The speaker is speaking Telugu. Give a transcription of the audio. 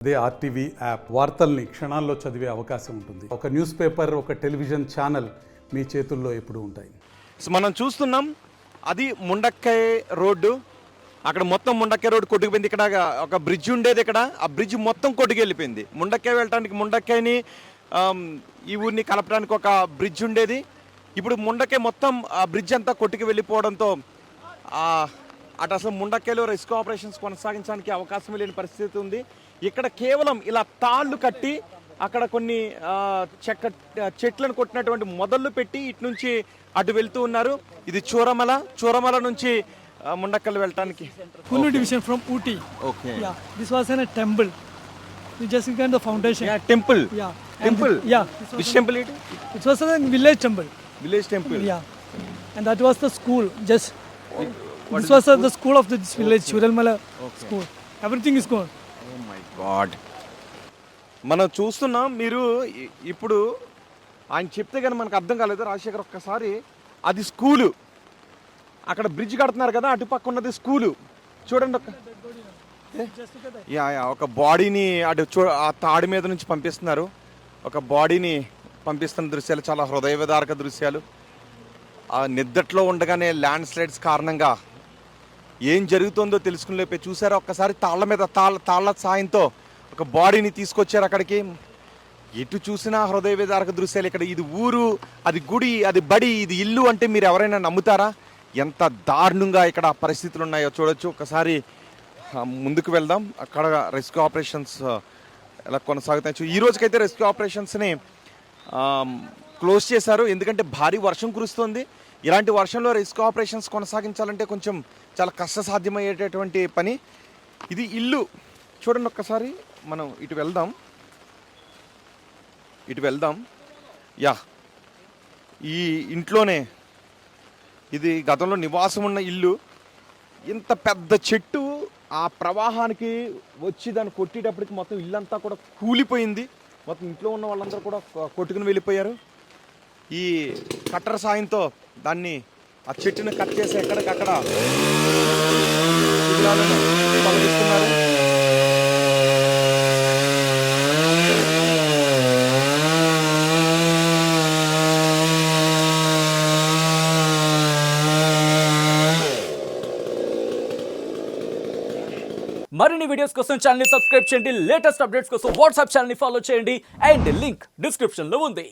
అదే ఆర్టీవీ యాప్ వార్తల్ని క్షణాల్లో చదివే అవకాశం ఉంటుంది. ఒక న్యూస్ పేపర్, ఒక టెలివిజన్ ఛానల్ మీ చేతుల్లో ఎప్పుడూ ఉంటాయి. మనం చూస్తున్నాం అది ముండక్కై రోడ్డు. అక్కడ మొత్తం ముండక్కై రోడ్డు కొట్టుకుపోయింది. ఇక్కడ ఒక బ్రిడ్జ్ ఉండేది, ఇక్కడ ఆ బ్రిడ్జ్ మొత్తం కొట్టుకెళ్ళిపోయింది. ముండక్కై వెళ్ళటానికి ముండక్కైని ఈ ఊరిని కలపడానికి ఒక బ్రిడ్జ్ ఉండేది. ఇప్పుడు ముండక్కై మొత్తం ఆ బ్రిడ్జ్ అంతా కొట్టుకు వెళ్ళిపోవడంతో అటు అసలు ముండక్కైలో రెస్క్యూ ఆపరేషన్స్ కొనసాగించడానికి అవకాశం లేని పరిస్థితి ఉంది. ఇక్కడ కేవలం ఇలా తాళ్ళు కట్టి అక్కడ కొన్ని చెట్లను కొట్టినటువంటి మొదళ్ళు పెట్టి ఇటు నుంచి అటు వెళ్తూ ఉన్నారు. ఇది చూరమల నుంచి ముండక్కల్ వెళ్ళటానికి. Kunu division from Ooty. Okay. Yeah, this was in a temple. We just got the foundation. Yeah, temple. Yeah. Temple. Yeah. Which temple it? It was a village temple. Village temple. Yeah. And that was the school. Just this was the school of this village, Churalmala school. Everything is gone. Oh my God. మనం చూస్తున్నాం. మీరు ఇప్పుడు ఆయన చెప్తే కానీ మనకు అర్థం కాలేదు రాజశేఖర్. ఒక్కసారి అది స్కూలు, అక్కడ బ్రిడ్జ్ కడుతున్నారు కదా, అటుపక్క ఉన్నది స్కూలు. చూడండి ఒక బాడీని అటు ఆ తాడి మీద నుంచి పంపిస్తున్నారు. ఒక బాడీని పంపిస్తున్న దృశ్యాలు చాలా హృదయ విదారక దృశ్యాలు. ఆ నిద్దట్లో ఉండగానే ల్యాండ్ స్లైడ్స్ కారణంగా ఏం జరుగుతుందో తెలుసుకుని చూసారా ఒక్కసారి తాళ్ళ మీద తాళ్ళ సాయంతో ఒక బాడీని తీసుకొచ్చారు అక్కడికి. ఎటు చూసినా హృదయ విదారక దృశ్యాలు. ఇక్కడ ఇది ఊరు, అది గుడి, అది బడి, ఇది ఇల్లు అంటే మీరు ఎవరైనా నమ్ముతారా? ఎంత దారుణంగా ఇక్కడ పరిస్థితులు ఉన్నాయో చూడొచ్చు. ఒకసారి ముందుకు వెళ్దాం. అక్కడ రెస్క్యూ ఆపరేషన్స్ ఎలా కొనసాగుతాయి. ఈ రోజుకైతే రెస్క్యూ ఆపరేషన్స్ని క్లోజ్ చేశారు, ఎందుకంటే భారీ వర్షం కురుస్తుంది. ఇలాంటి వర్షంలో రెస్క్యూ ఆపరేషన్స్ కొనసాగించాలంటే కొంచెం చాలా కష్టసాధ్యమయ్యేటటువంటి పని. ఇది ఇల్లు చూడండి ఒక్కసారి. మనం ఇటు వెళ్దాం. యా, ఈ ఇంట్లోనే ఇది గతంలో నివాసం ఉన్న ఇల్లు. ఇంత పెద్ద చెట్టు ఆ ప్రవాహానికి వచ్చి దాన్ని కొట్టేటప్పటికి మొత్తం ఇల్లంతా కూడా కూలిపోయింది. మొత్తం ఇంట్లో ఉన్న వాళ్ళందరూ కూడా కొట్టుకుని వెళ్ళిపోయారు. ఈ కట్టర్ సాయంతో దాన్ని ఆ చెట్టుని కట్ చేసి ఎక్కడికక్కడ పగలిస్తున్నారు. మరిన్ని వీడియోస్ కోసం ఛానల్ ని సబ్స్క్రైబ్ చేయండి. లేటెస్ట్ అప్డేట్స్ కోసం వాట్సాప్ ఛానల్ ని ఫాలో చేయండి. అండ్ లింక్ డిస్క్రిప్షన్ లో ఉంది.